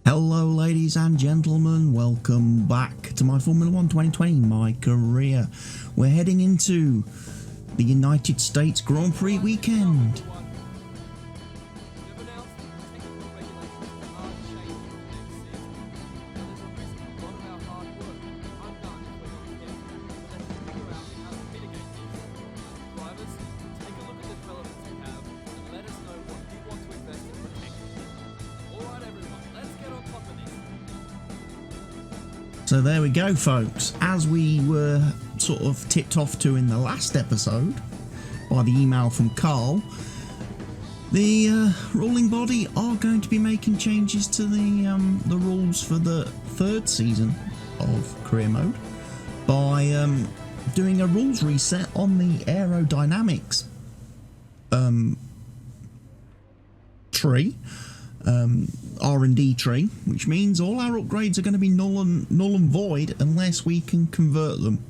Hello ladies and gentlemen, welcome back to my Formula 1 2020, my career. We're heading into the United States Grand Prix weekend. So there we go, folks. As we were sort of tipped off to in the last episode by the email from Carl, the ruling body are going to be making changes to the rules for the third season of career mode by doing a rules reset on the aerodynamics tree. R&D tree, which means all our upgrades are going to be null and void unless we can convert them,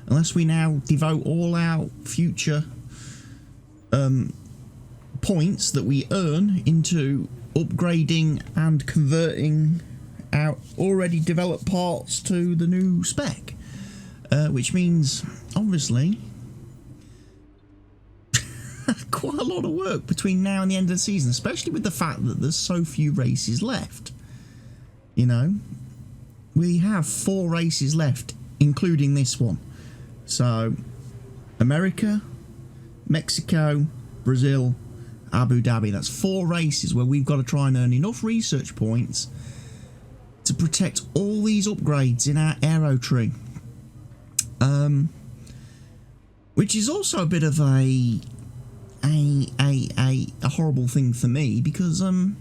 unless we now devote all our future points that we earn into upgrading and converting our already developed parts to the new spec, which means obviously quite a lot of work between now and the end of the season, especially with the fact that there's so few races left. You know, we have 4 races left, including this one. So, America, Mexico, Brazil, Abu Dhabi. That's 4 races where we've got to try and earn enough research points to protect all these upgrades in our aero tree. Which is also a bit of a horrible thing for me, because I'm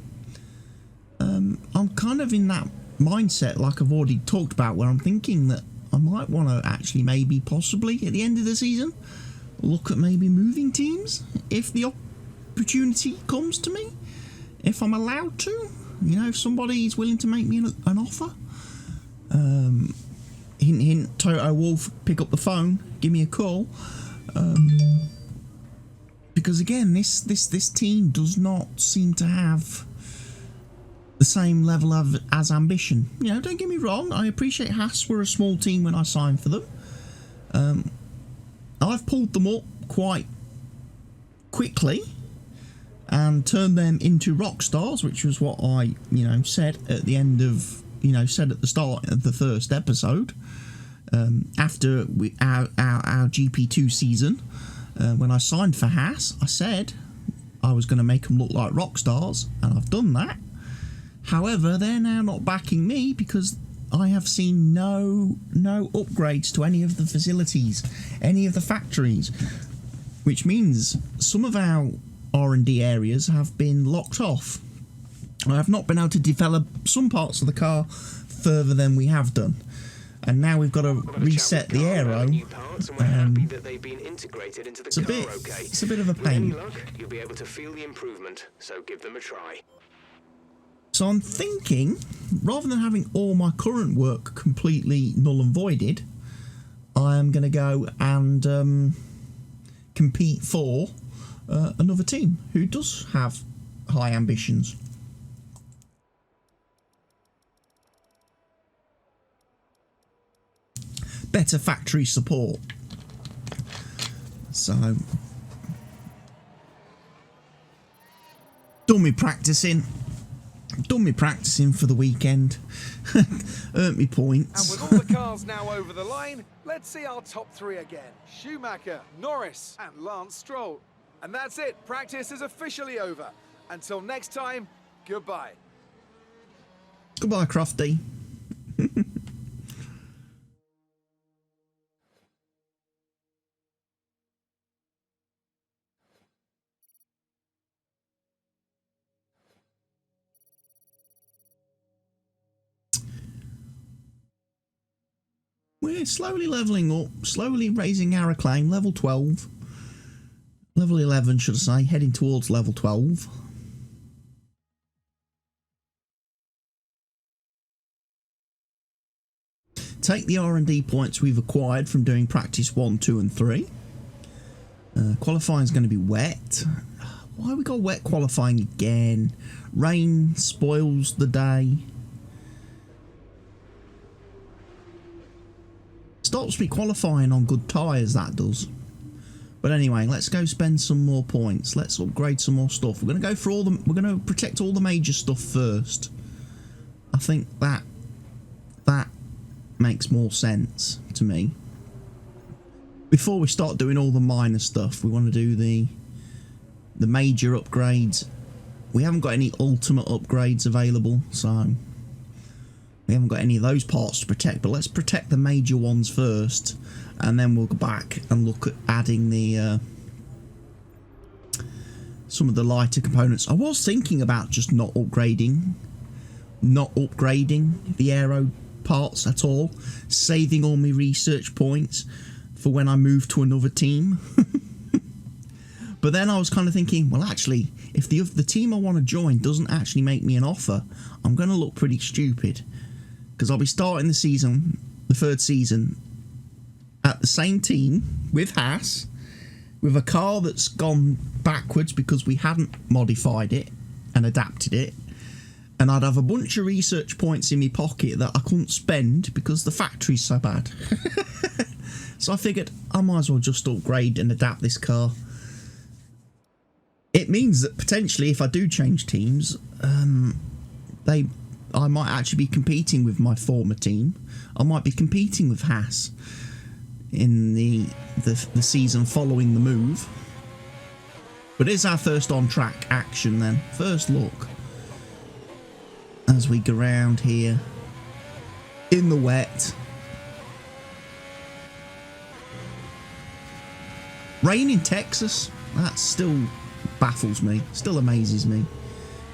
kind of in that mindset, like I've already talked about, where I'm thinking that I might want to actually maybe possibly at the end of the season look at maybe moving teams if the opportunity comes to me, if I'm allowed to, you know, if somebody is willing to make me an offer. Hint hint, Toto Wolff, pick up the phone, give me a call. Because again, this team does not seem to have the same level of ambition. You know, don't get me wrong, I appreciate Haas were a small team when I signed for them. I've pulled them up quite quickly and turned them into rock stars, which was what I, you know, said at the end of, you know, said at the start of the first episode. After our GP2 season. When I signed for Haas, I said I was going to make them look like rock stars, and I've done that. However, they're now not backing me because I have seen no upgrades to any of the facilities, any of the factories, which means some of our R&D areas have been locked off. I have not been able to develop some parts of the car further than we have done. And now we've got to reset the aero. It's a bit of a pain. You'll be able to feel the improvement, so give them a try. So I'm thinking, rather than having all my current work completely null and voided, I am going to go and compete for another team who does have high ambitions. Better factory support. So, done me practicing for the weekend. Earned me points. And with all the cars now over the line, let's see our top 3 again. Schumacher, Norris and Lance Stroll. And that's it, practice is officially over. Until next time, goodbye. Goodbye, Crofty. We're slowly levelling up, slowly raising our acclaim, level 12. Level 11, should I say, heading towards level 12. Take the R&D points we've acquired from doing practice 1, 2 and 3. Qualifying is going to be wet. Why we got wet qualifying again? Rain spoils the day. stops me qualifying on good tyres, that does. But anyway, let's go spend some more points. Let's upgrade some more stuff. We're going to go for all the... We're going to protect all the major stuff first. I think that makes more sense to me. Before we start doing all the minor stuff, we want to do the major upgrades. We haven't got any ultimate upgrades available, so we haven't got any of those parts to protect. But let's protect the major ones first, and then we'll go back and look at adding the some of the lighter components. I was thinking about just not upgrading the aero parts at all, saving all my research points for when I move to another team. But then I was kind of thinking, well, actually, if the team I want to join doesn't actually make me an offer, I'm going to look pretty stupid, because I'll be starting the third season at the same team with Haas, with a car that's gone backwards because we hadn't modified it and adapted it, and I'd have a bunch of research points in my pocket that I couldn't spend because the factory's so bad. So I figured I might as well just upgrade and adapt this car. It means that potentially if I do change teams, I might actually be competing with my former team. I might be competing with Haas in the season following the move. But it's our first on-track action then. First look. As we go around here in the wet. Rain in Texas? That still baffles me. Still amazes me.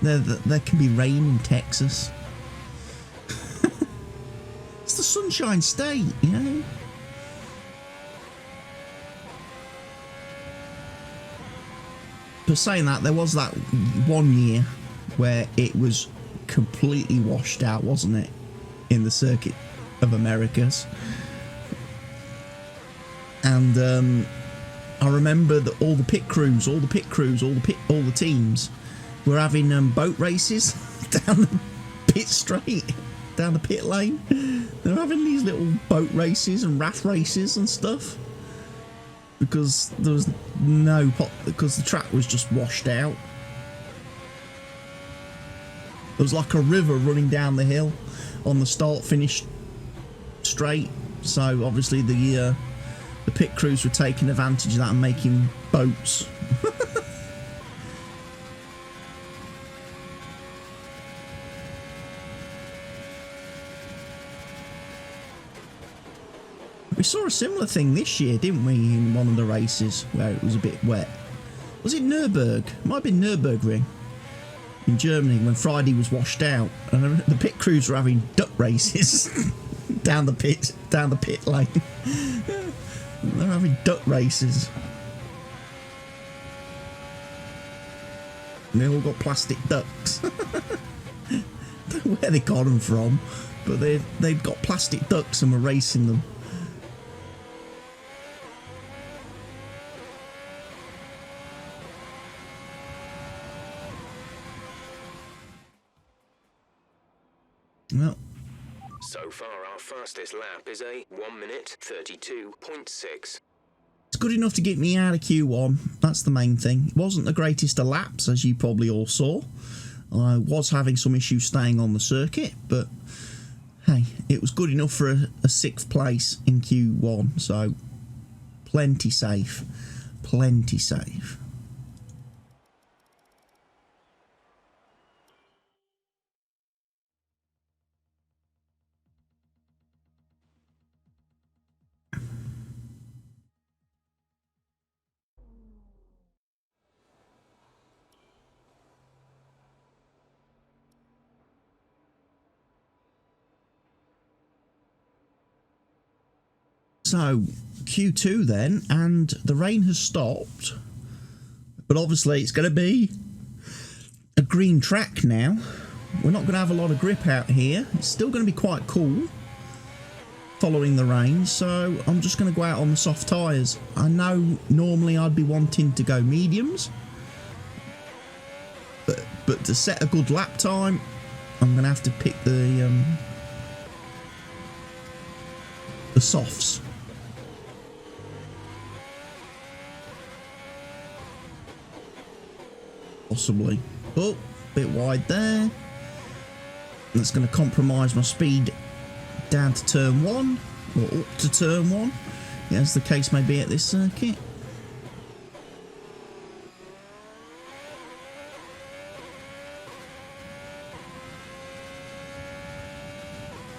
There can be rain in Texas. It's the Sunshine State, you know? But saying that, there was that 1 year where it was completely washed out, wasn't it? In the Circuit of Americas. And I remember that all the pit crews, all the teams were having boat races down the pit straight, down the pit lane. They were having these little boat races and raft races and stuff because there was because the track was just washed out. There was like a river running down the hill on the start-finish straight. So obviously the pit crews were taking advantage of that and making boats. We saw a similar thing this year, didn't we, in one of the races where it was a bit wet. Was it Nürburgring? It might have been Nürburgring in Germany when Friday was washed out and the pit crews were having duck races down the pit lane. They're having duck races. And they all got plastic ducks. I don't know where they got them from, but they've got plastic ducks and were racing them. Well, so far our fastest lap is a 1 minute 32.6. It's good enough to get me out of Q1. That's the main thing. It wasn't the greatest of laps, as you probably all saw. I was having some issues staying on the circuit, but hey, it was good enough for a 6th place in Q1, so plenty safe. Plenty safe. So Q2 then, and the rain has stopped, but obviously it's going to be a green track now. We're not going to have a lot of grip out here. It's still going to be quite cool following the rain, so I'm just going to go out on the soft tyres. I know normally I'd be wanting to go mediums, but to set a good lap time, I'm going to have to pick the softs. Possibly. Oh, bit wide there. That's going to compromise my speed down to turn 1, or up to turn 1, as the case may be at this circuit.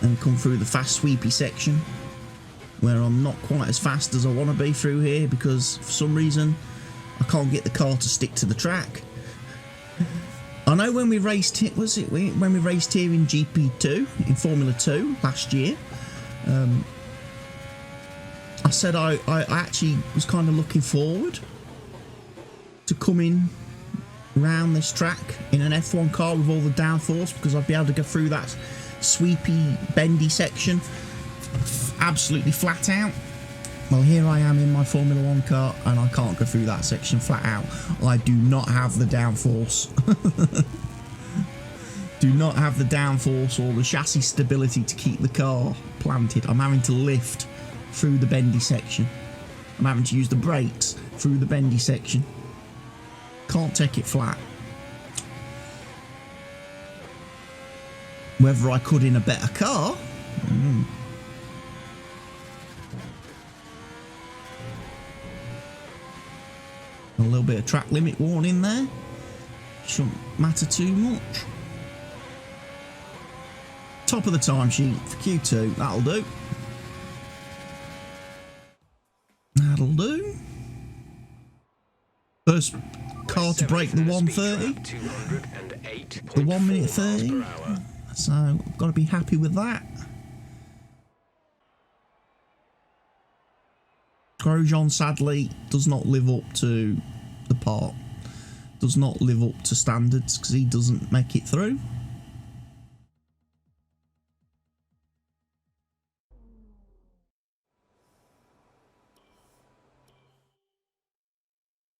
And come through the fast sweepy section, where I'm not quite as fast as I want to be through here, because for some reason I can't get the car to stick to the track. I know when we raced it, when we raced here in GP2, in Formula 2 last year, I said I actually was kind of looking forward to coming around this track in an F1 car with all the downforce, because I'd be able to go through that sweepy, bendy section absolutely flat out. Well, here I am in my Formula 1 car, and I can't go through that section flat out. I do not have the downforce. Do not have the downforce or the chassis stability to keep the car planted. I'm having to lift through the bendy section. I'm having to use the brakes through the bendy section. Can't take it flat. Whether I could in a better car, a little bit of track limit warning there. Shouldn't matter too much. Top of the timesheet for Q2. That'll do. That'll do. First car to break the 130. The 1 minute 30. So I've got to be happy with that. Grosjean sadly does not live up to the part. Does not live up to standards, because he doesn't make it through.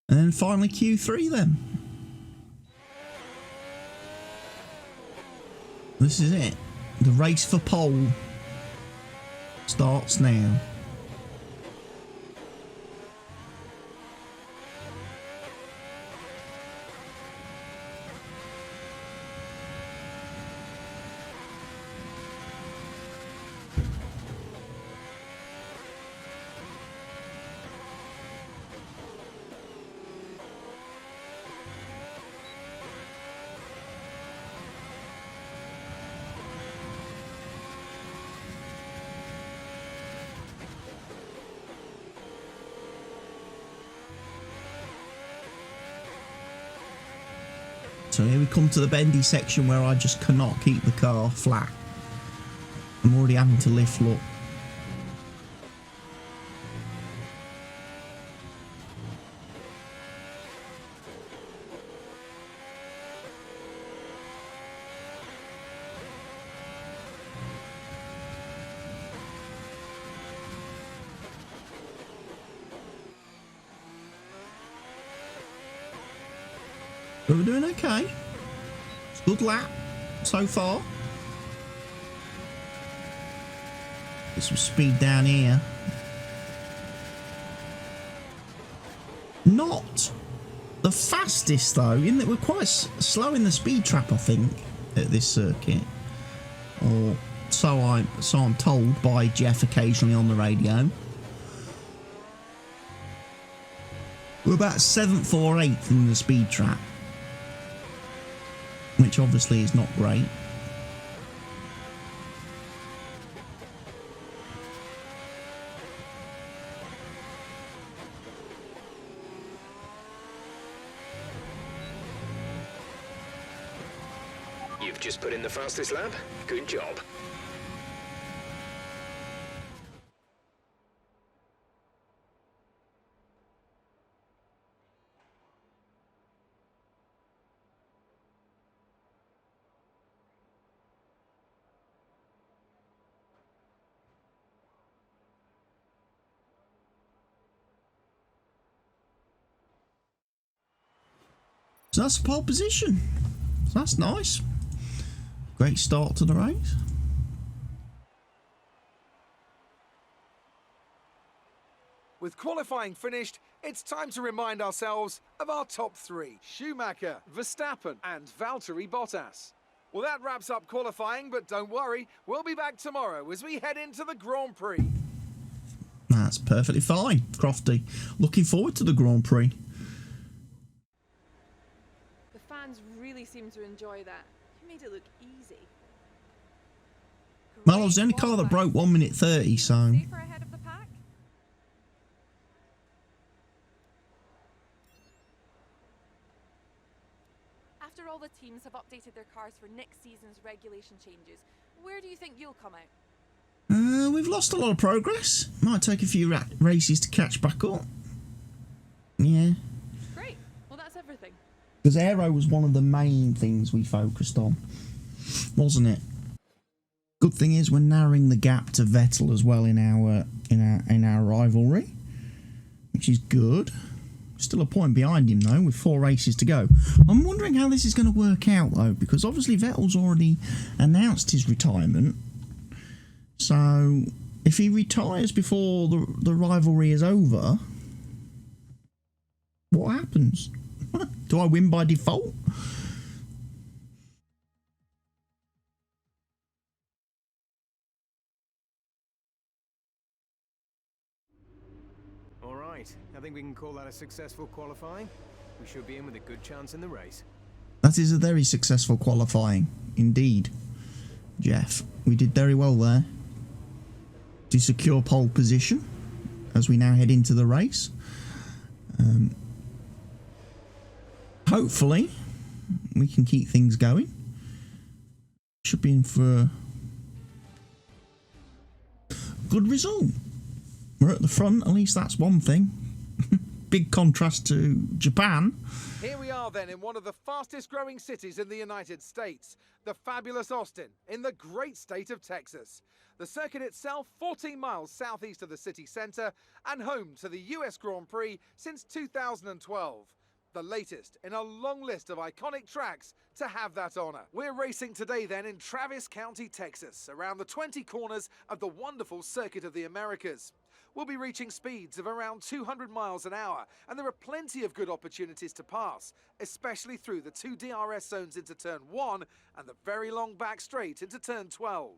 And then finally Q3 then. This is it. The race for pole starts now. So here we come to the bendy section where I just cannot keep the car flat. I'm already having to lift, look. But we're doing okay. It's a good lap so far. Get some speed down here. Not the fastest though, in that we're quite slow in the speed trap, I think, at this circuit. Or so I'm told by Jeff occasionally on the radio. We're about 7th or 8th in the speed trap, which obviously is not great. You've just put in the fastest lap. Good job. So that's the pole position. So that's nice. Great start to the race. . With qualifying finished, it's time to remind ourselves of our top three: Schumacher, Verstappen and Valtteri Bottas. Well, that wraps up qualifying, but don't worry, we'll be back tomorrow as we head into the Grand Prix. That's perfectly fine, Crofty. Looking forward to the Grand Prix. The fans really seem to enjoy that. You made it look easy. Well, I was the only car that broke 1 minute 30, so... Safer ahead of the pack? After all the teams have updated their cars for next season's regulation changes, where do you think you'll come out? We've lost a lot of progress. Might take a few races to catch back up. Yeah. Great. Well, that's everything. Because aero was one of the main things we focused on, wasn't it? Good thing is we're narrowing the gap to Vettel as well in our rivalry, which is good. Still a point behind him though, with 4 races to go. I'm wondering how this is going to work out though, because obviously Vettel's already announced his retirement. So if he retires before the rivalry is over, what happens? Do I win by default? All right, I think we can call that a successful qualifying. We should be in with a good chance in the race. That is a very successful qualifying, indeed, Jeff. We did very well there to secure pole position as we now head into the race. Hopefully, we can keep things going. Should be in for a good result. We're at the front, at least that's one thing. Big contrast to Japan. Here we are then in one of the fastest growing cities in the United States, the fabulous Austin, in the great state of Texas. The circuit itself 14 miles southeast of the city centre and home to the US Grand Prix since 2012. The latest in a long list of iconic tracks to have that honour. We're racing today then in Travis County, Texas, around the 20 corners of the wonderful Circuit of the Americas. We'll be reaching speeds of around 200 miles an hour, and there are plenty of good opportunities to pass, especially through the 2 DRS zones into turn 1 and the very long back straight into turn 12.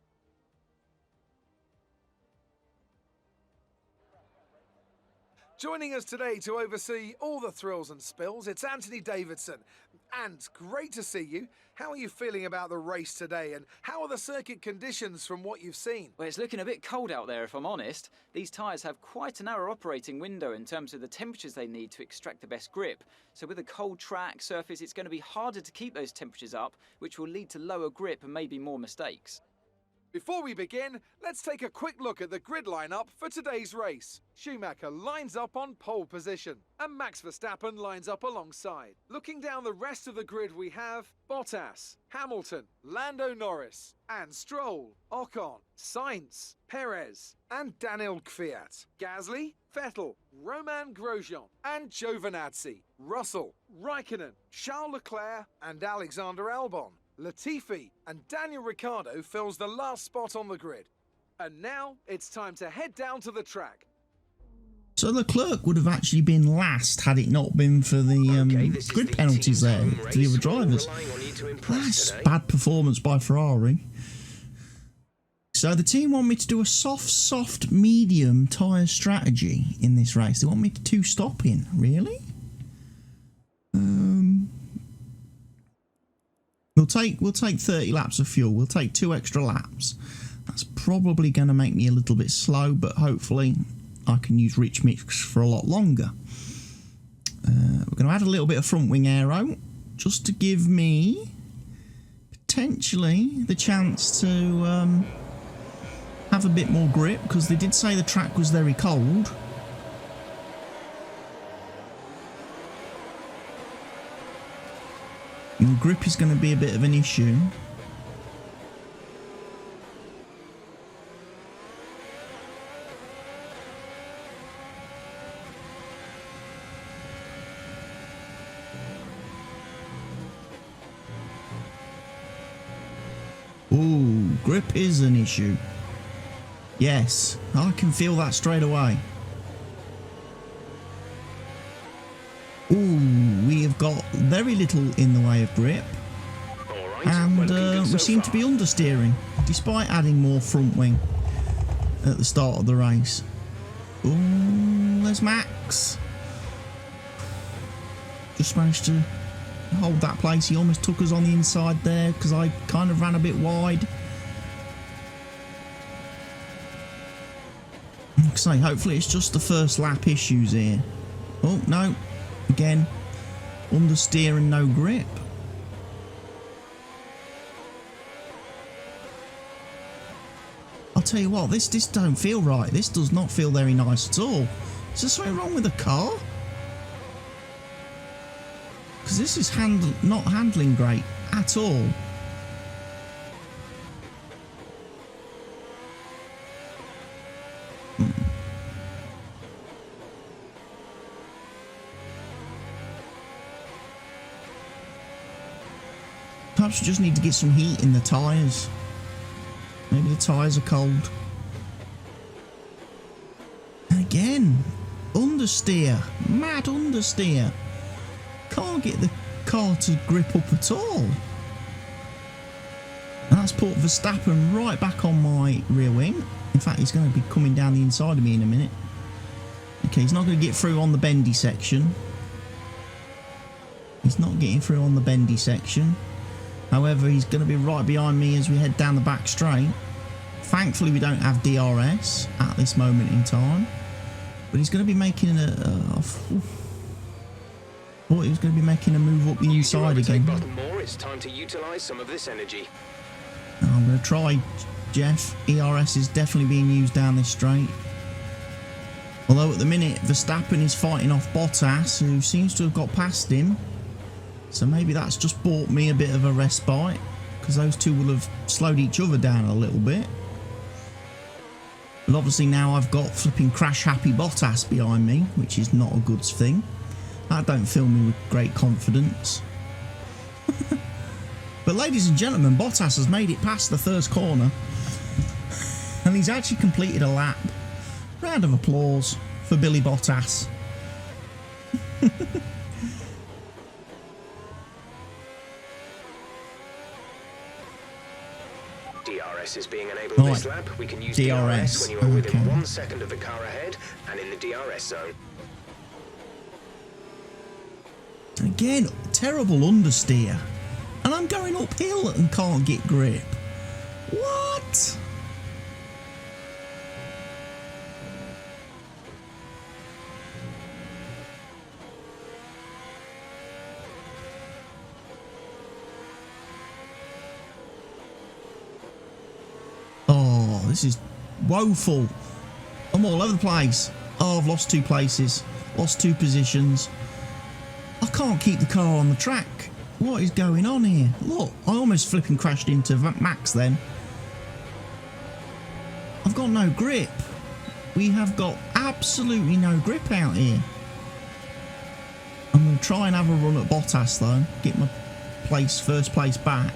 Joining us today to oversee all the thrills and spills, it's Anthony Davidson. And great to see you. How are you feeling about the race today, and how are the circuit conditions from what you've seen? Well, it's looking a bit cold out there, if I'm honest. These tyres have quite a narrow operating window in terms of the temperatures they need to extract the best grip. So with a cold track surface, it's going to be harder to keep those temperatures up, which will lead to lower grip and maybe more mistakes. Before we begin, let's take a quick look at the grid lineup for today's race. Schumacher lines up on pole position, and Max Verstappen lines up alongside. Looking down the rest of the grid, we have Bottas, Hamilton, Lando Norris, and Stroll, Ocon, Sainz, Perez, and Daniel Kvyat. Gasly, Vettel, Romain Grosjean, and Giovinazzi, Russell, Raikkonen, Charles Leclerc, and Alexander Albon. Latifi and Daniel Ricciardo fills the last spot on the grid. And now it's time to head down to the track. So Leclerc would have actually been last had it not been for the grid penalties there to the other drivers. That's bad performance by Ferrari. So the team want me to do a soft, medium tyre strategy in this race. They want me to 2-stop in, really? We'll take 30 laps of fuel. We'll take 2 extra laps. That's probably going to make me a little bit slow, but hopefully I can use rich mix for a lot longer. We're going to add a little bit of front wing aero just to give me potentially the chance to have a bit more grip, because they did say the track was very cold. And grip is going to be a bit of an issue. Ooh, grip is an issue. Yes, I can feel that straight away. have got very little in the way of grip, All right, and well, looking good we so seem to far. be understeering, despite adding more front wing at the start of the race. Ooh, there's Max. Just managed to hold that place. He almost took us on the inside there because I kind of ran a bit wide. Like I say, hopefully it's just the first lap issues here. Oh, no. Again, understeer and no grip. I'll tell you what, this don't feel right. This does not feel very nice at all. Is there something wrong with the car? Because this is not handling great at all. Perhaps we just need to get some heat in the tyres. Maybe the tyres are cold. And again, understeer. Mad understeer. Can't get the car to grip up at all. And that's put Verstappen right back on my rear wing. In fact, he's going to be coming down the inside of me in a minute. Okay, he's not going to get through on the bendy section. He's not getting through on the bendy section. However, he's going to be right behind me as we head down the back straight. Thankfully, we don't have DRS at this moment in time. But he's going to be making a... thought he was going to be making a move up the Use your inside overtake again. button more. It's time to utilise some of this energy. I'm going to try, Jeff. ERS is definitely being used down this straight. Although at the minute, Verstappen is fighting off Bottas, who seems to have got past him. So maybe that's just bought me a bit of a respite, because those two will have slowed each other down a little bit. But obviously now I've got flipping crash-happy Bottas behind me, which is not a good thing. That don't fill me with great confidence. But ladies and gentlemen, Bottas has made it past the first corner. And he's actually completed a lap. Round of applause for Billy Bottas. DRS is being enabled on this lap. We can use DRS when you are within 1 second of the car ahead and in the DRS zone. Again, terrible understeer. And I'm going uphill and can't get grip. What? Oh, this is woeful. I'm all over the place. Oh, I've lost 2 places. Lost 2 positions. I can't keep the car on the track. What is going on here? Look, I almost flipping crashed into Max then. I've got no grip. We have got absolutely no grip out here. I'm going to try and have a run at Bottas though. Get my first place back.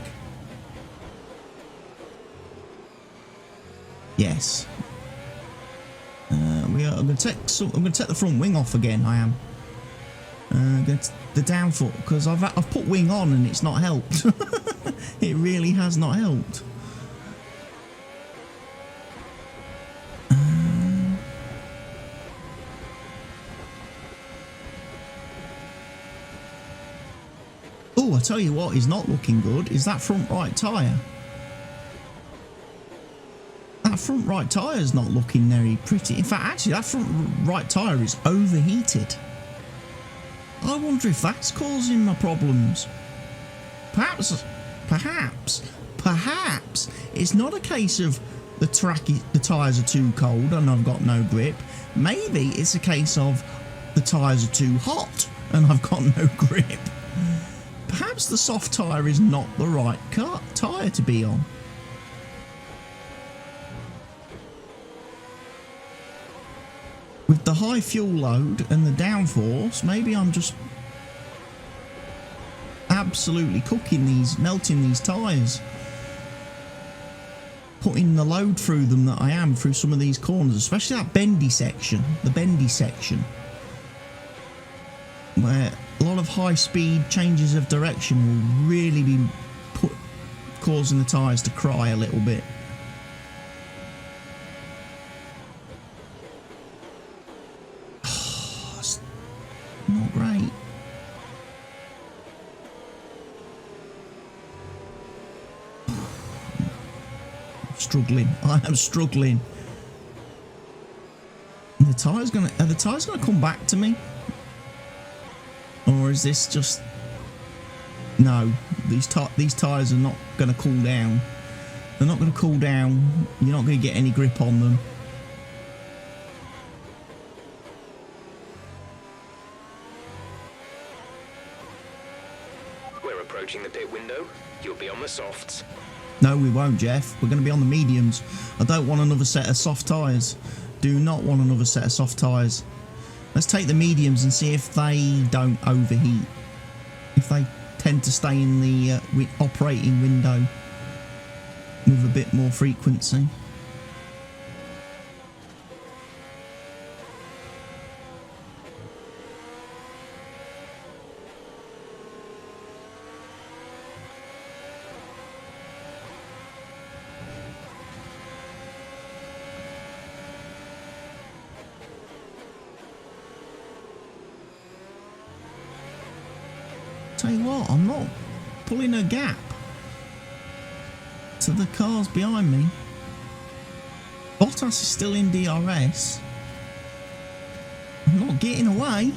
Yes. I'm going to take the front wing off again. I am. The down foot, because I've put wing on and it's not helped. It really has not helped. Oh, I tell you what is not looking good is that front right tyre. That front right tyre is not looking very pretty. In fact, actually, that front right tyre is overheated. I wonder if that's causing my problems. Perhaps it's not a case of the tyres are too cold and I've got no grip. Maybe it's a case of the tyres are too hot and I've got no grip. Perhaps the soft tyre is not the right tyre to be on. With the high fuel load and the downforce, maybe I'm just absolutely melting these tyres. Putting the load through them that I am through some of these corners, especially that bendy section, the bendy section. Where a lot while of high speed changes of direction will really be causing the tyres to cry a little bit. It's not great. Struggling. I am struggling. The tyres gonna are the tyres gonna come back to me, or is this just no? These tyres are not gonna cool down. They're not gonna cool down. You're not gonna get any grip on them. We're approaching the pit window. You'll be on the softs. No, we won't, Jeff. We're going to be on the mediums. I don't want another set of soft tyres. Do not want another set of soft tyres. Let's take the mediums and see if they don't overheat. If they tend to stay in the operating window with a bit more frequency. Tell you what, I'm not pulling a gap to the cars behind me. Bottas is still in DRS. I'm not getting away.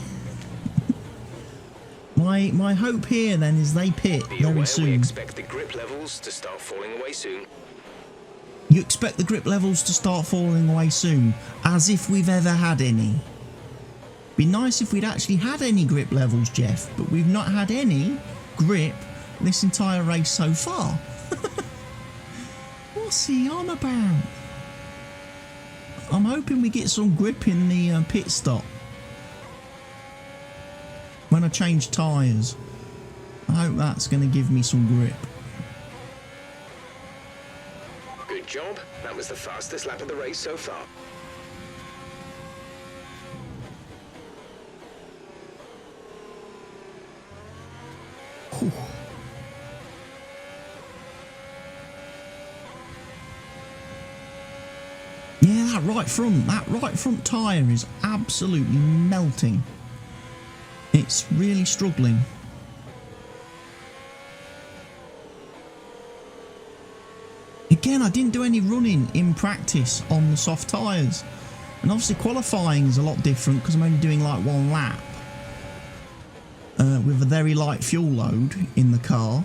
My hope here then is they pit very soon. We expect the grip levels to start falling away soon. You expect the grip levels to start falling away soon, as if we've ever had any. Be nice if we'd actually had any grip levels, Jeff, but we've not had any grip this entire race so far. What's he on about? I'm hoping we get some grip in the pit stop when I change tyres. I hope that's going to give me some grip. Good job. That was the fastest lap of the race so far. Whew. Yeah, that right front tyre is absolutely melting. It's really struggling. Again, I didn't do any running in practice on the soft tyres, and obviously qualifying is a lot different because I'm only doing like one lap with a very light fuel load in the car.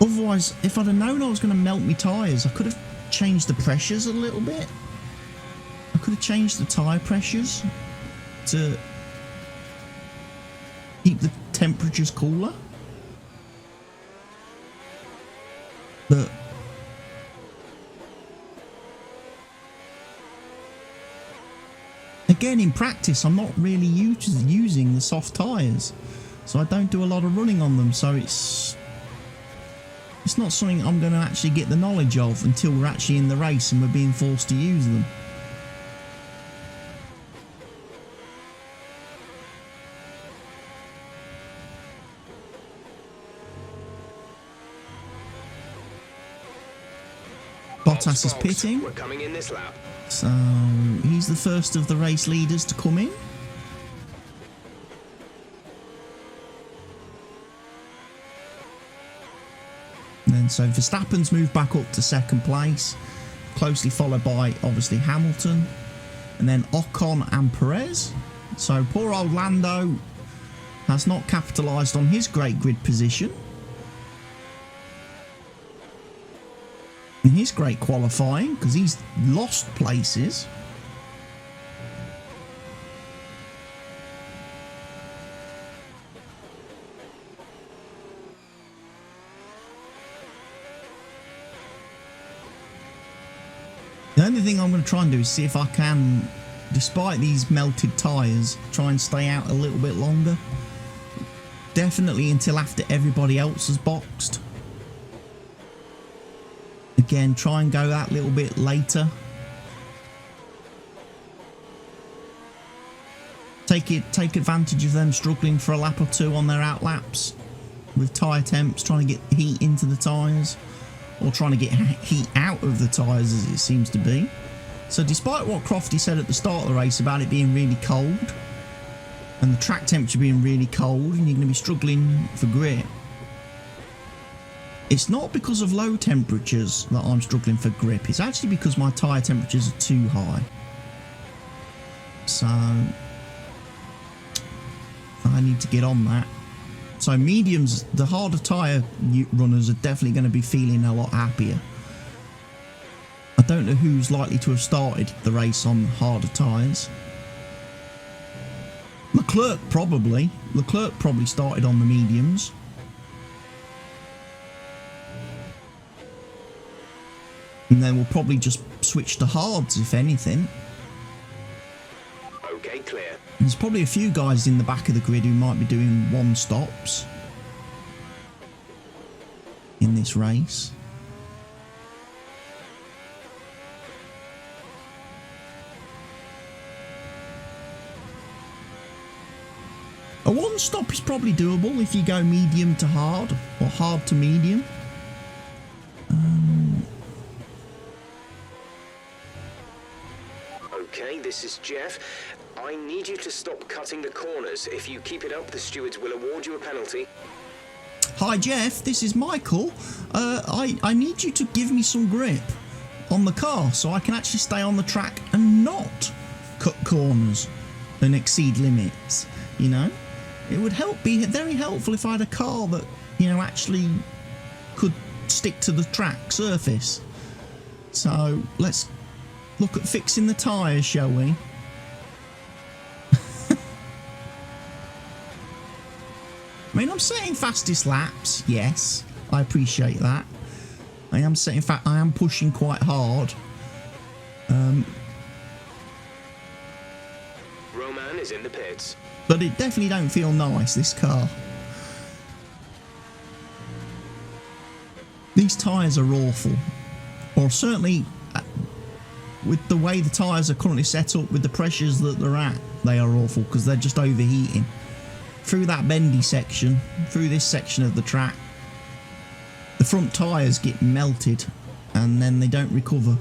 Otherwise, if I'd have known I was going to melt my tyres, I could have changed the pressures a little bit. I could have changed the tyre pressures to keep the temperatures cooler. But again, in practice, I'm not really using the soft tyres, so I don't do a lot of running on them, so it's not something I'm going to actually get the knowledge of until we're actually in the race and we're being forced to use them. Bottas is pitting. We're coming in this lap. So he's the first of the race leaders to come in. And then so Verstappen's moved back up to second place, closely followed by obviously Hamilton, and then Ocon and Perez. So poor old Lando has not capitalised on his great grid position in his great qualifying, because he's lost places. The only thing I'm going to try and do is see if I can, despite these melted tyres, try and stay out a little bit longer. Definitely until after everybody else has boxed. Again, try and go that little bit later. take advantage of them struggling for a lap or two on their out laps with tyre temps, trying to get heat into the tyres, or trying to get heat out of the tyres, as it seems to be. So despite what Crofty said at the start of the race about it being really cold and the track temperature being really cold and you're going to be struggling for grip, it's not because of low temperatures that I'm struggling for grip. It's actually because my tyre temperatures are too high. So I need to get on that. So mediums, the harder tyre runners are definitely going to be feeling a lot happier. I don't know who's likely to have started the race on harder tyres. Leclerc probably. Leclerc probably started on the mediums. And then we'll probably just switch to hards, if anything. Okay, clear. There's probably a few guys in the back of the grid who might be doing one stops in this race. A one stop is probably doable if you go medium to hard or hard to medium. Okay, this is Jeff. I need you to stop cutting the corners. If you keep it up, the stewards will award you a penalty. Hi Jeff, this is Michael. I need you to give me some grip on the car so I can actually stay on the track and not cut corners and exceed limits, you know? It would be very helpful if I had a car that, you know, actually could stick to the track surface. So let's look at fixing the tyres, shall we? I mean, I'm setting fastest laps, yes, I appreciate that. I am pushing quite hard. Roman is in the pits. But it definitely don't feel nice, this car. These tyres are awful. Or certainly, with the way the tyres are currently set up, with the pressures that they're at, they are awful because they're just overheating. Through that bendy section, through this section of the track, the front tyres get melted and then they don't recover.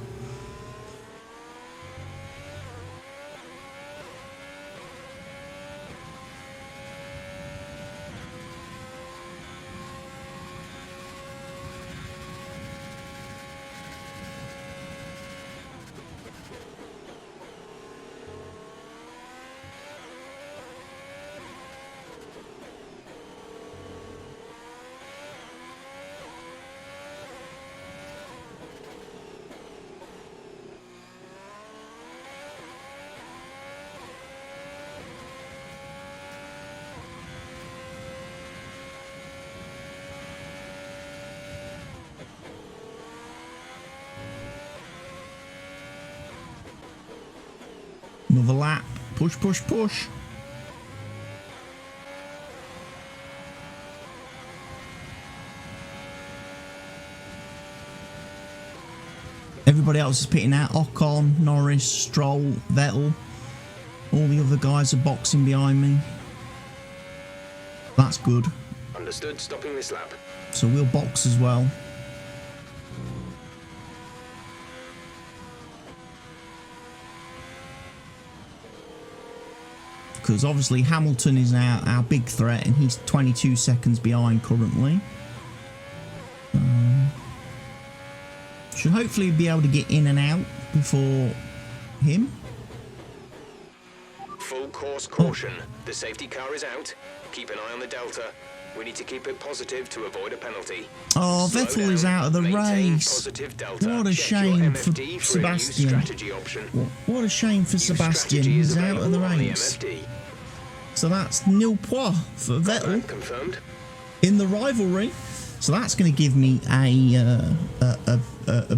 Another lap. Push, push, push. Everybody else is pitting out. Ocon, Norris, Stroll, Vettel. All the other guys are boxing behind me. That's good. Understood, stopping this lap. So we'll box as well. Because obviously Hamilton is our big threat and he's 22 seconds behind currently. Should hopefully be able to get in and out before him. Full course caution. The safety car is out. Keep an eye on the Delta. We need to keep it positive to avoid a penalty. Oh, Slow Vettel down. is out of the Maintain race. Positive Delta. What a Check your shame for MFD for Sebastian. a new strategy option. What a shame for New Sebastian. strategy is He's out of the available on the race. MFD. So that's nil points for Vettel Confirmed. in the rivalry. So that's going to give me a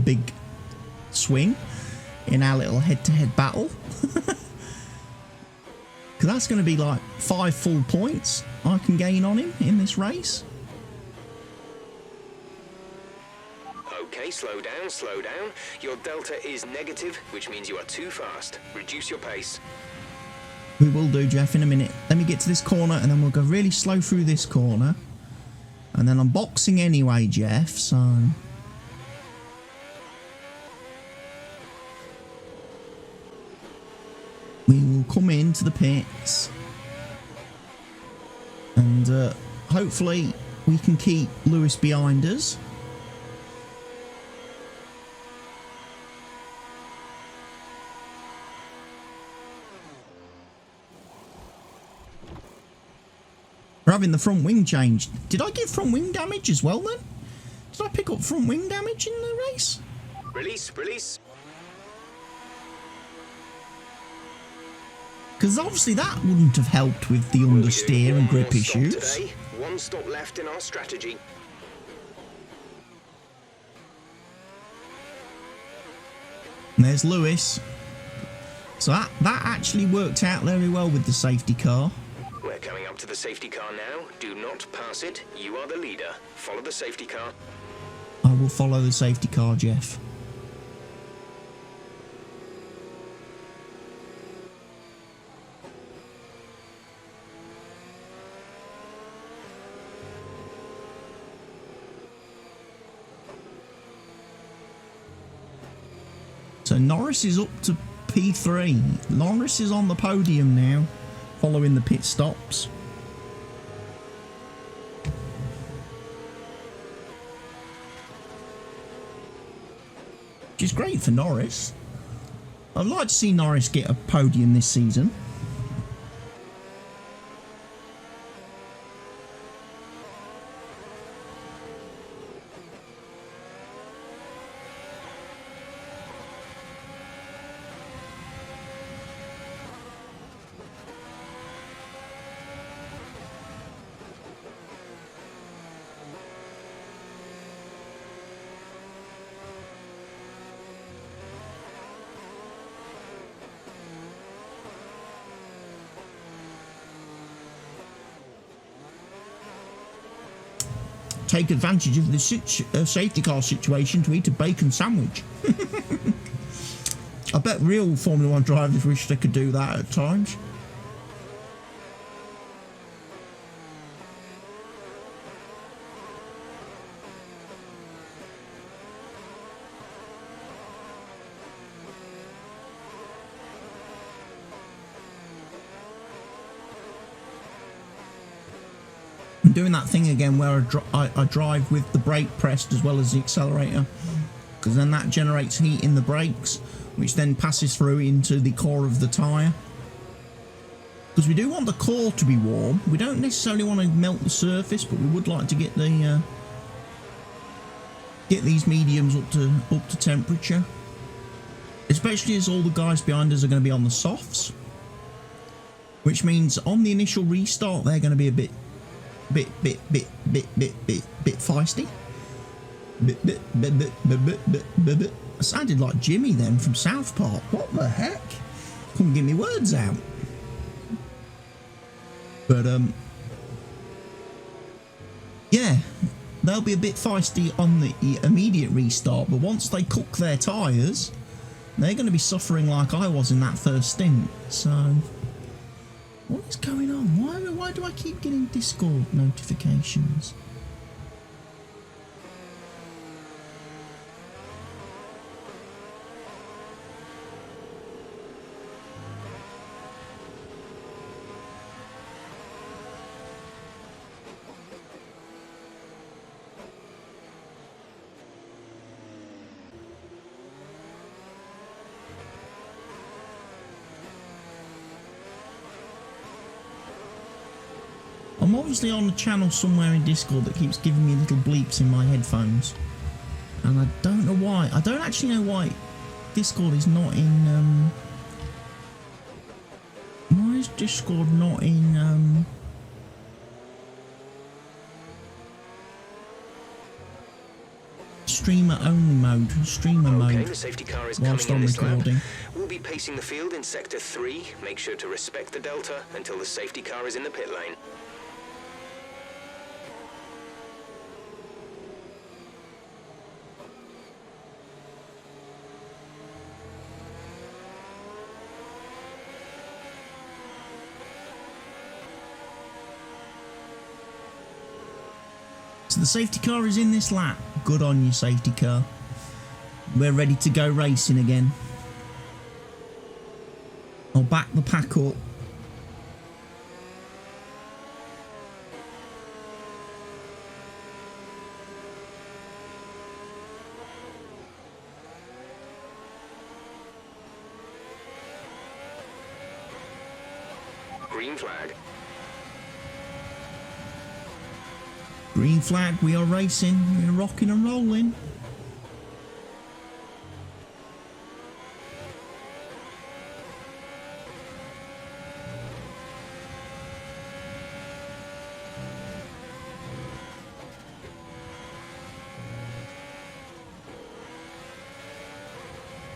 big swing in our little head-to-head battle. Because that's going to be like 5 full points I can gain on him in this race. Okay, slow down, slow down. Your delta is negative, which means you are too fast. Reduce your pace. We will do, Jeff, in a minute. Let me get to this corner and then we'll go really slow through this corner. And then I'm boxing anyway, Jeff, so... we will come into the pits. And hopefully we can keep Lewis behind us. We're having the front wing changed. Did I get front wing damage as well then? Did I pick up front wing damage in the race? Release, release. Because obviously that wouldn't have helped with the understeer and grip issues. Today. One stop left in our strategy. And there's Lewis. So that actually worked out very well with the safety car. We're coming up to the safety car now. Do not pass it. You are the leader. Follow the safety car. I will follow the safety car, Jeff. So Norris is up to P3. Norris is on the podium now, following the pit stops. Which is great for Norris. I'd like to see Norris get a podium this season. Take advantage of the safety car situation to eat a bacon sandwich. I bet real Formula 1 drivers wish they could do that at times. I'm doing that thing again where I drive with the brake pressed as well as the accelerator, because then that generates heat in the brakes, which then passes through into the core of the tyre. Because we do want the core to be warm. We don't necessarily want to melt the surface, but we would like to get the get these mediums up to temperature, especially as all the guys behind us are going to be on the softs, which means on the initial restart they're going to be a bit feisty. I sounded like Jimmy then from South Park. What the heck? Couldn't get me words out. But yeah, they'll be a bit feisty on the immediate restart, but once they cook their tyres, they're going to be suffering like I was in that first stint. So what is going on? Why do I keep getting Discord notifications? I'm obviously on a channel somewhere in Discord that keeps giving me little bleeps in my headphones, and I don't know why. I don't actually know why Discord is not in why is Discord not in streamer only mode, mode, the safety car is whilst coming I'm in this recording. lap. We'll be pacing the field in sector 3. Make sure to respect the delta until the safety car is in the pit lane. So the safety car is in this lap. Good on you, safety car. We're ready to go racing again. I'll back the pack up. Green flag. Green flag, we are racing. We're rocking and rolling.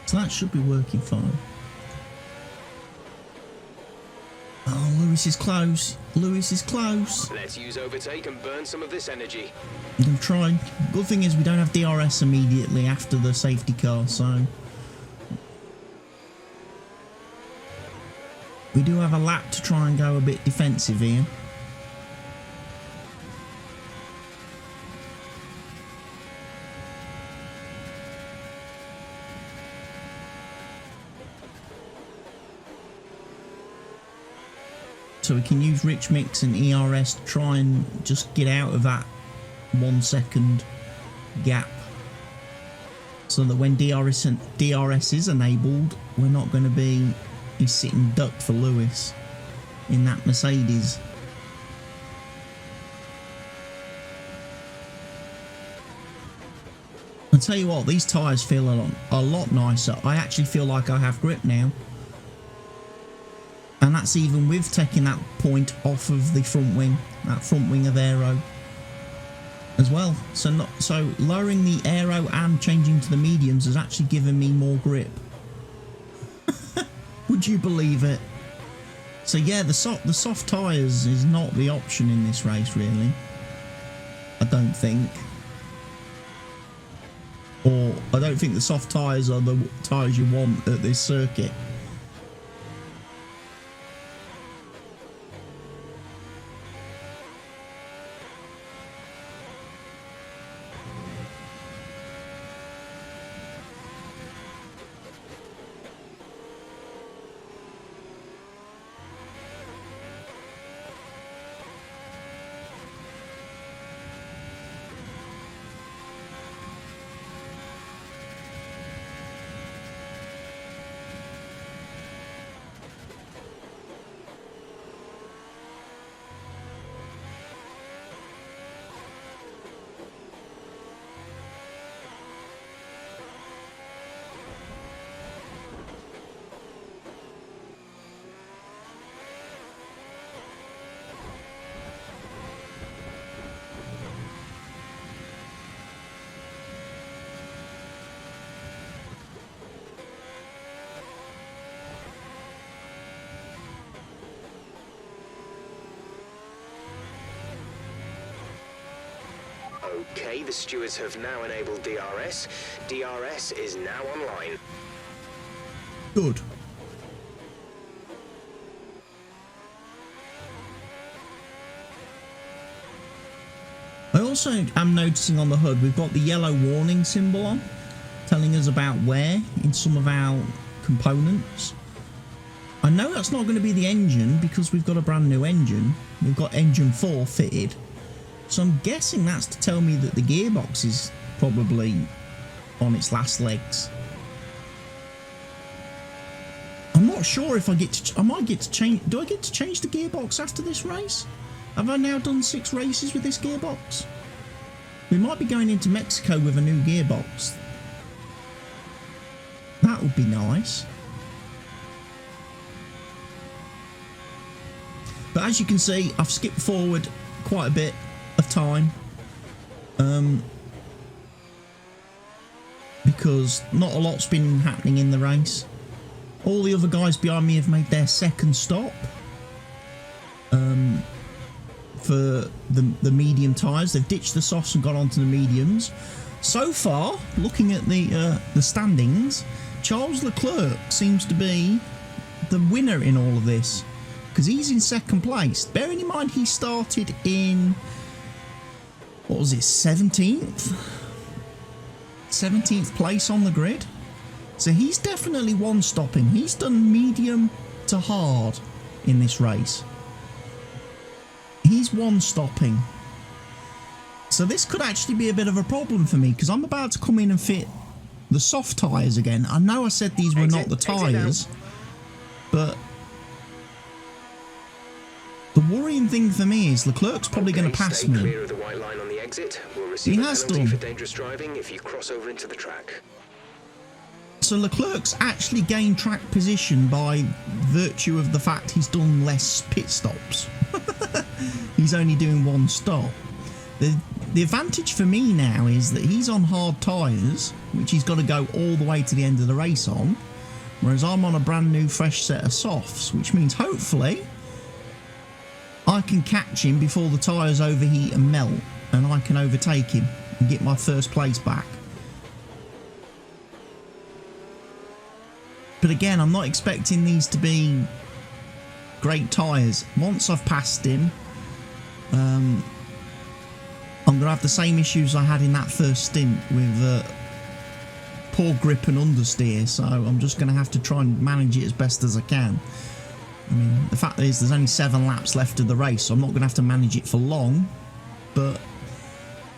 So that should be working fine. Oh, Lewis is close. Lewis is close. Let's use overtake and burn some of this energy. I'm going to try. Good thing is we don't have DRS immediately after the safety car, so we do have a lap to try and go a bit defensive here. So we can use Rich Mix and ERS to try and just get out of that 1 second gap, so that when DRS is enabled, we're not going to be sitting ducked for Lewis in that Mercedes. I'll tell you what, these tyres feel a lot nicer. I actually feel like I have grip now. And that's even with taking that point off of the front wing, that front wing of aero as well. So lowering the aero and changing to the mediums has actually given me more grip. Would you believe it? So yeah, the soft tyres is not the option in this race, really. I don't think. Or I don't think the soft tyres are the tyres you want at this circuit. Okay, the stewards have now enabled DRS. DRS is now online. Good. I also am noticing on the HUD we've got the yellow warning symbol on, telling us about wear in some of our components. I know that's not going to be the engine because we've got a brand new engine. We've got engine 4 fitted. So I'm guessing that's to tell me that the gearbox is probably on its last legs. I'm not sure if I get to... I might get to change... Do I get to change the gearbox after this race? Have I now done 6 races with this gearbox? We might be going into Mexico with a new gearbox. That would be nice. But as you can see, I've skipped forward quite a bit of time. Because not a lot's been happening in the race. All the other guys behind me have made their second stop. For the medium tyres. They've ditched the softs and got onto the mediums. So far, looking at the standings, Charles Leclerc seems to be the winner in all of this, because he's in second place. Bearing in mind he started in what was it, 17th? 17th place on the grid. So he's definitely one-stopping. He's done medium to hard in this race. He's one-stopping. So this could actually be a bit of a problem for me, because I'm about to come in and fit the soft tyres again. I know I said these were not the tyres, but the worrying thing for me is Leclerc's probably going to pass me. Clear of the white line on the exit. We'll receive a penalty for dangerous driving if you cross over into the track. So Leclerc's actually gained track position by virtue of the fact he's done less pit stops. He's only doing one stop. The advantage for me now is that he's on hard tyres, which he's got to go all the way to the end of the race on, whereas I'm on a brand new fresh set of softs, which means hopefully I can catch him before the tyres overheat and melt, and I can overtake him and get my first place back. But again, I'm not expecting these to be great tyres. Once I've passed him, I'm going to have the same issues I had in that first stint with poor grip and understeer, so I'm just going to have to try and manage it as best as I can. I mean, the fact is there's only 7 laps left of the race, so I'm not going to have to manage it for long, but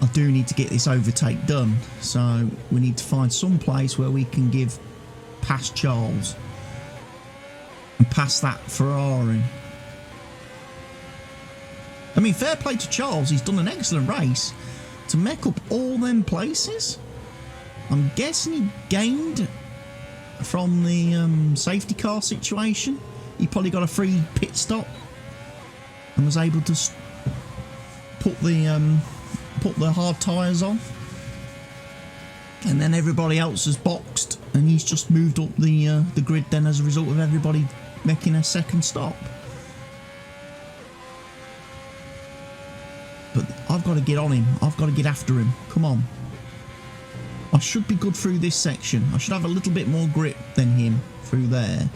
I do need to get this overtake done. So we need to find some place where we can give past Charles and past that Ferrari. I mean, fair play to Charles, he's done an excellent race to make up all them places. I'm guessing he gained from the safety car situation. He probably got a free pit stop and was able to put the hard tyres on. And then everybody else has boxed, and he's just moved up the grid then as a result of everybody making a second stop. But I've got to get on him. I've got to get after him. Come on. I should be good through this section. I should have a little bit more grip than him through there.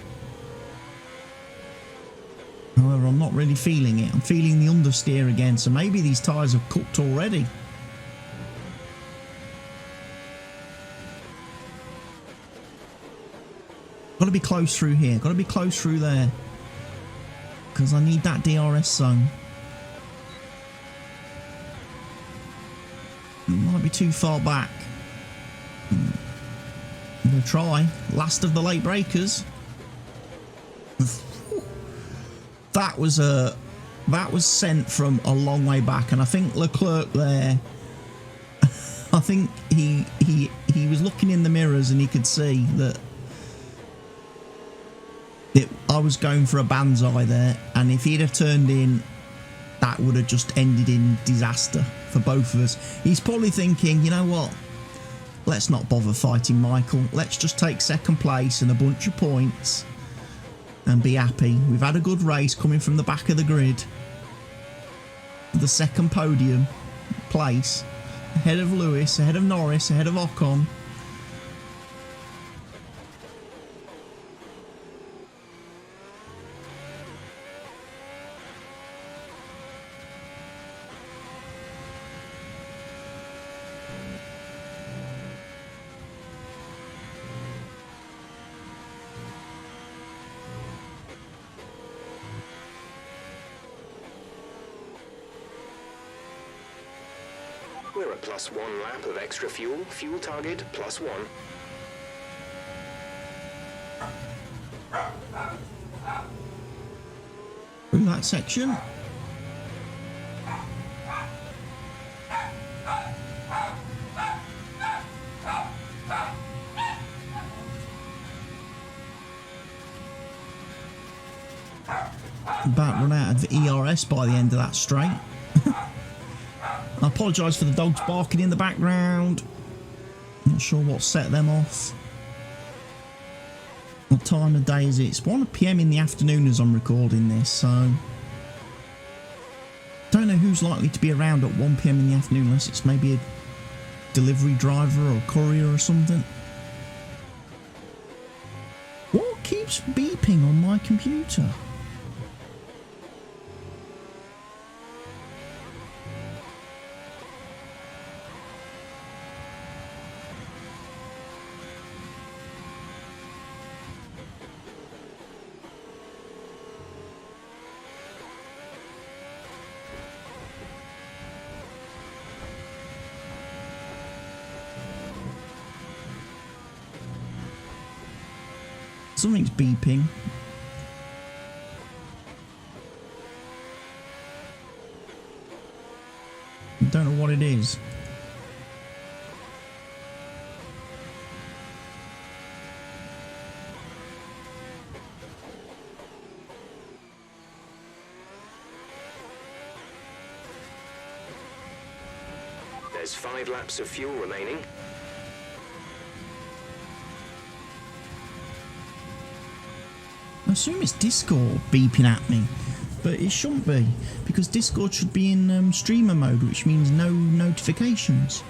However, I'm not really feeling it. I'm feeling the understeer again, so maybe these tyres have cooked already. Got to be close through here. Got to be close through there. Because I need that DRS zone. Might be too far back. I'm going to try. Last of the late breakers. That was sent from a long way back, and I think Leclerc there, I think he was looking in the mirrors and he could see that I was going for a banzai there, and if he'd have turned in, that would have just ended in disaster for both of us. He's probably thinking, you know what, let's not bother fighting Michael, let's just take second place and a bunch of points and be happy. We've had a good race coming from the back of the grid. The second podium place, ahead of Lewis, ahead of Norris, ahead of Ocon. We're at +1 lap of extra fuel. Fuel target +1. Through that section. About run out of ERS by the end of that straight. I apologise for the dogs barking in the background. Not sure what set them off. What time of day is it? It's 1 PM in the afternoon as I'm recording this, so don't know who's likely to be around at 1 PM in the afternoon unless it's maybe a delivery driver or a courier or something. What keeps beeping on my computer? Something's beeping. I don't know what it is. There's 5 laps of fuel remaining. I assume it's Discord beeping at me, but it shouldn't be, because Discord should be in streamer mode, which means no notifications.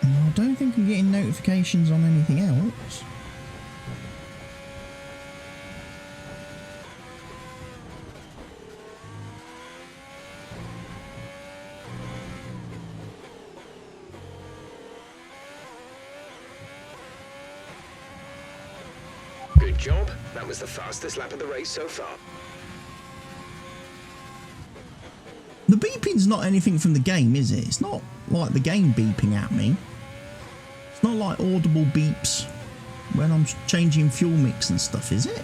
And I don't think I'm getting notifications on anything else. Good job. That was the fastest lap of the race so far. The beeping's not anything from the game, is it? It's not like the game beeping at me. It's not like audible beeps when I'm changing fuel mix and stuff, is it?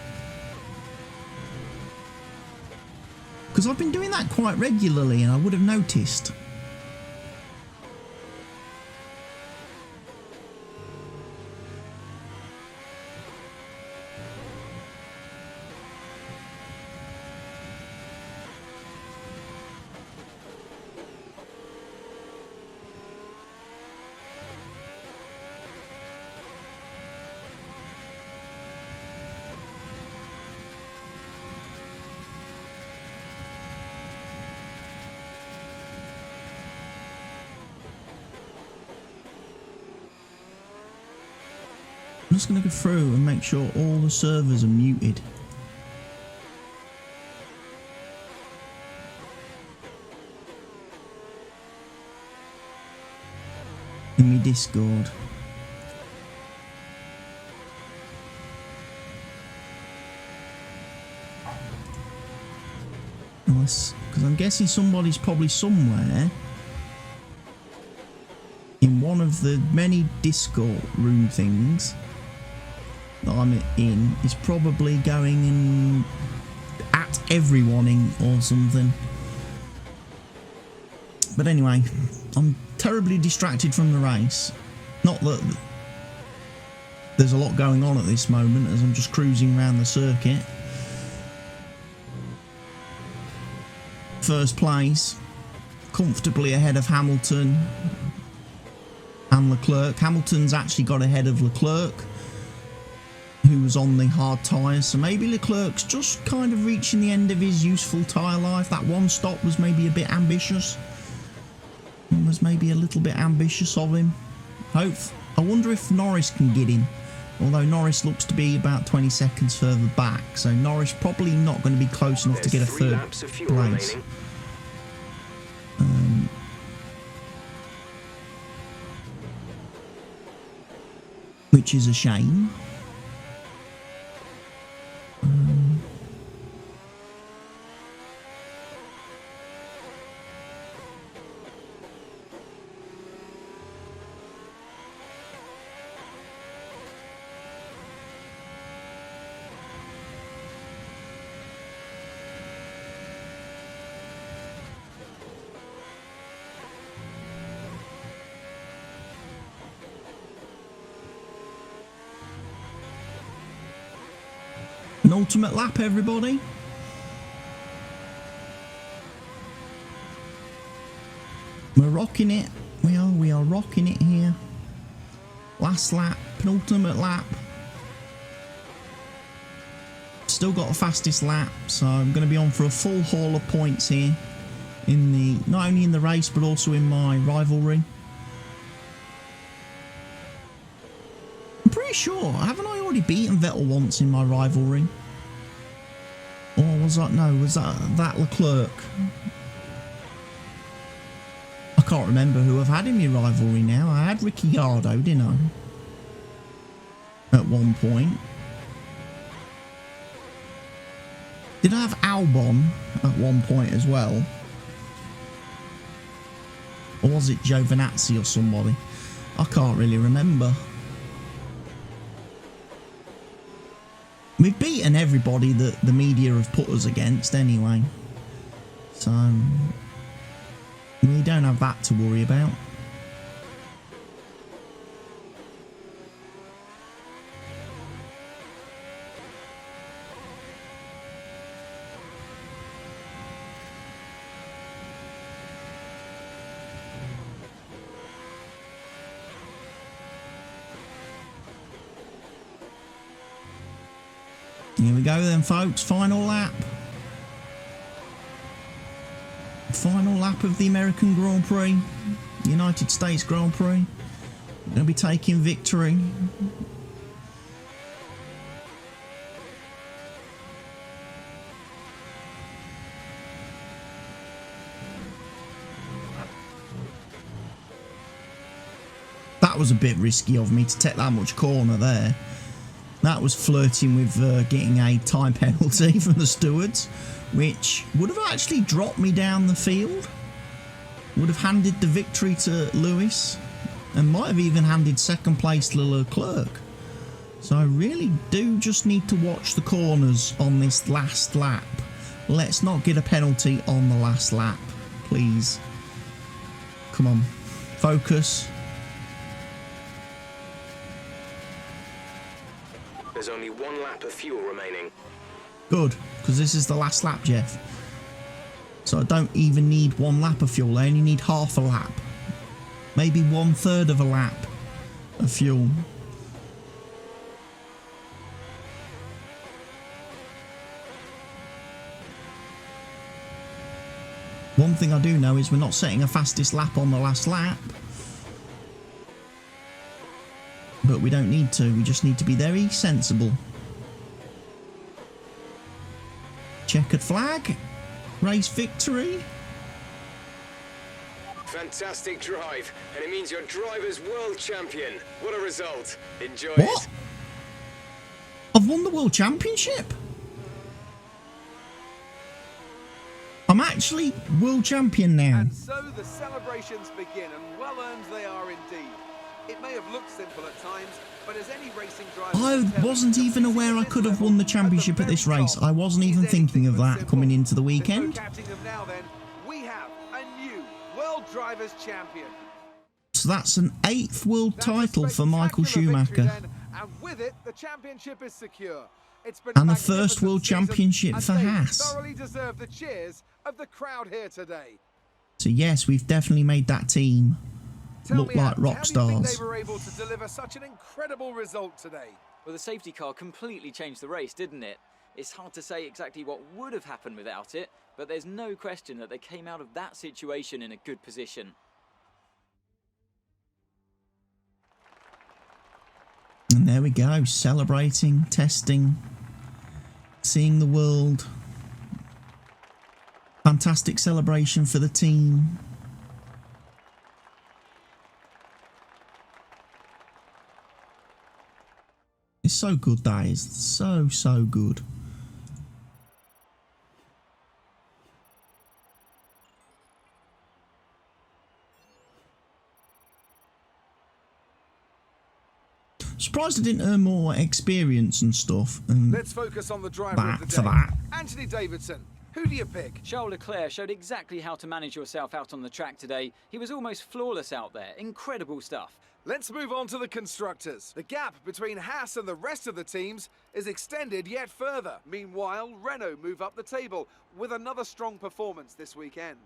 Because I've been doing that quite regularly and I would have noticed. I'm just going to go through and make sure all the servers are muted. In my Discord. Unless, because I'm guessing somebody's probably somewhere in one of the many Discord room things that I'm in is probably going and at everyone or something. But anyway, I'm terribly distracted from the race. Not that there's a lot going on at this moment as I'm just cruising around the circuit. First place, comfortably ahead of Hamilton and Leclerc. Hamilton's actually got ahead of Leclerc, who was on the hard tyres, so maybe Leclerc's just kind of reaching the end of his useful tyre life. That one stop was maybe a bit ambitious. It was maybe a little bit ambitious of him. I wonder if Norris can get him, although Norris looks to be about 20 seconds further back, so Norris probably not going to be close enough to get a third place. Which is a shame. An ultimate lap, everybody. We're rocking it. We are rocking it here. Last lap, penultimate lap. Still got the fastest lap, so I'm going to be on for a full haul of points here. Not only in the race, but also in my rivalry. I'm pretty sure, haven't I already beaten Vettel once in my rivalry? Or was that, no, was that Leclerc? I can't remember who I've had in my rivalry now. I had Ricciardo, didn't I? At one point. Did I have Albon at one point as well? Or was it Giovinazzi or somebody? I can't really remember. We've beaten everybody that the media have put us against anyway. So we don't have that to worry about. Here we go then, folks. Final lap. Final lap of the American Grand Prix. United States Grand Prix. We're going to be taking victory. That was a bit risky of me to take that much corner there. That was flirting with getting a time penalty from the stewards, which would have actually dropped me down the field. Would have handed the victory to Lewis, and might have even handed second place to Leclerc. So I really do just need to watch the corners on this last lap. Let's not get a penalty on the last lap, please. Come on, focus. There's only one lap of fuel remaining. Good, because this is the last lap, Jeff. So I don't even need one lap of fuel. I only need half a lap. Maybe 1/3 of a lap of fuel. One thing I do know is we're not setting a fastest lap on the last lap. But we don't need to. We just need to be very sensible. Checkered flag. Race victory. Fantastic drive, and it means your driver's world champion. What a result. Enjoy What? it. I've won the World Championship. I'm actually world champion now. And so the celebrations begin, and well earned they are indeed. It may have looked simple at times, but as any racing driver... I wasn't even aware I could have won the championship at this race. I wasn't even thinking of that coming into the weekend. Now then, we have a new World Drivers' Champion. So that's an 8th world title for Michael Schumacher. And with it, the championship is secure. It's been And the first world championship for Haas. Thoroughly deserve the cheers of the crowd here today. So yes, we've definitely made that team look like rock How do you think stars. they were able to deliver such an incredible result today? Well, the safety car completely changed the race, didn't it? It's hard to say exactly what would have happened without it, but there's no question that they came out of that situation in a good position. And there we go, celebrating, testing, seeing the world. Fantastic celebration for the team. It's so good, that is. So good. Surprised I didn't earn more experience and stuff. And let's focus on the driver of the day. For that. Anthony Davidson. Who do you pick? Charles Leclerc showed exactly how to manage yourself out on the track today. He was almost flawless out there. Incredible stuff. Let's move on to the constructors. The gap between Haas and the rest of the teams is extended yet further. Meanwhile, Renault move up the table with another strong performance this weekend.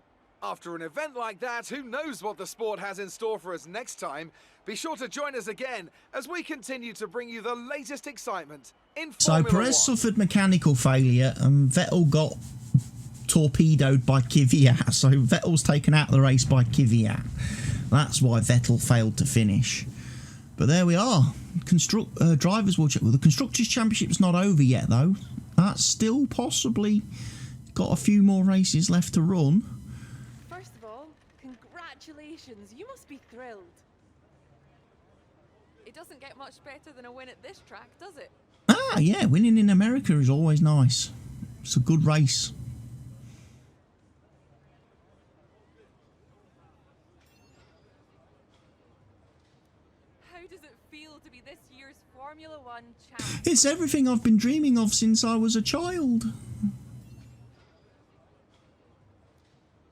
After an event like that, who knows what the sport has in store for us next time? Be sure to join us again as we continue to bring you the latest excitement in Formula So Perez 1. suffered mechanical failure and Vettel got torpedoed by Kvyat. So Vettel's taken out of the race by Kvyat. That's why Vettel failed to finish. But there we are. Drivers World Championship. Well, the Constructors' Championship's not over yet, though. That's still possibly got a few more races left to run. First of all, congratulations. You must be thrilled. It doesn't get much better than a win at this track, does it? Ah, yeah. Winning in America is always nice. It's a good race. How does it feel to be this year's Formula One champion? It's everything I've been dreaming of since I was a child.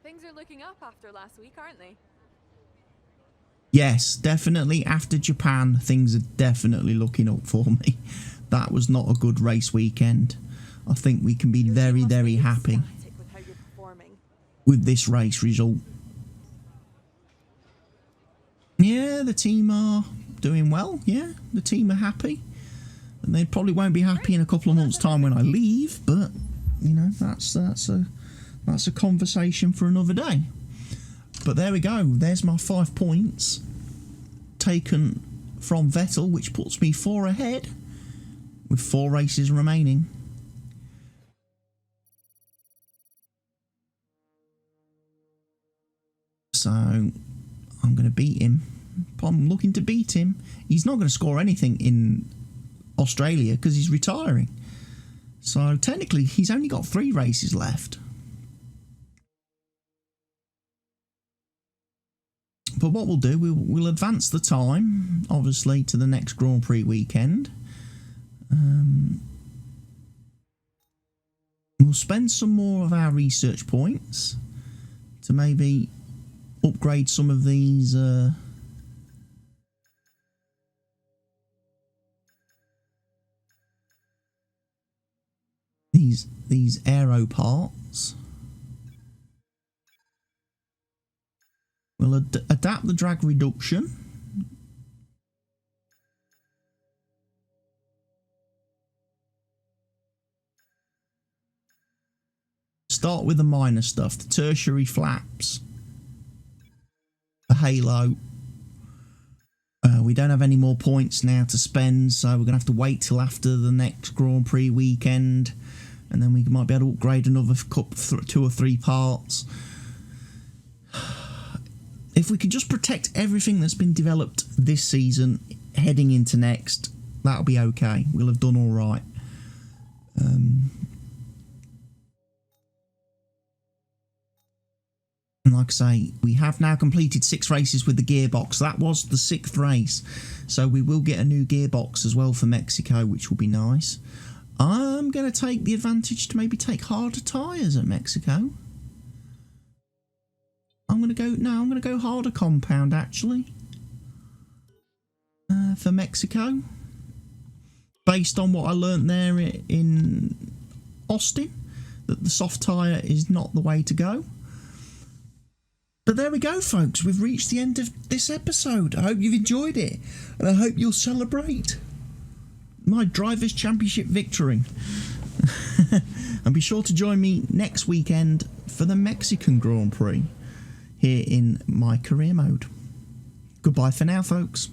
Things are looking up after last week, aren't they? Yes, definitely. After Japan, things are definitely looking up for me. That was not a good race weekend. I think we can be very, very happy With how you're performing. with this race result. Yeah, the team are doing well. Yeah, the team are happy. And they probably won't be happy in a couple of months' time when I leave, but, you know, that's a conversation for another day. But there we go. There's my 5 points taken from Vettel, which puts me 4 ahead with 4 races remaining. So I'm going to beat him. I'm looking to beat him. He's not going to score anything in Australia because he's retiring. So technically he's only got 3 races left. But what we'll do, we'll advance the time, obviously, to the next Grand Prix weekend. We'll spend some more of our research points to maybe upgrade some of these these aero parts. We'll adapt the drag reduction. Start with the minor stuff, the tertiary flaps, the halo. We don't have any more points now to spend, so we're going to have to wait till after the next Grand Prix weekend, and then we might be able to upgrade another 2 or 3 parts. If we could just protect everything that's been developed this season heading into next, that'll be okay. We'll have done all right. And like I say, we have now completed 6 races with the gearbox. That was the 6th race. So we will get a new gearbox as well for Mexico, which will be nice. I'm going to take the advantage to maybe take harder tyres at Mexico. I'm going to go harder compound, actually. For Mexico. Based on what I learnt there in Austin. That the soft tyre is not the way to go. But there we go, folks. We've reached the end of this episode. I hope you've enjoyed it. And I hope you'll celebrate my Drivers' Championship victory. And be sure to join me next weekend for the Mexican Grand Prix here in my career mode. Goodbye for now, folks.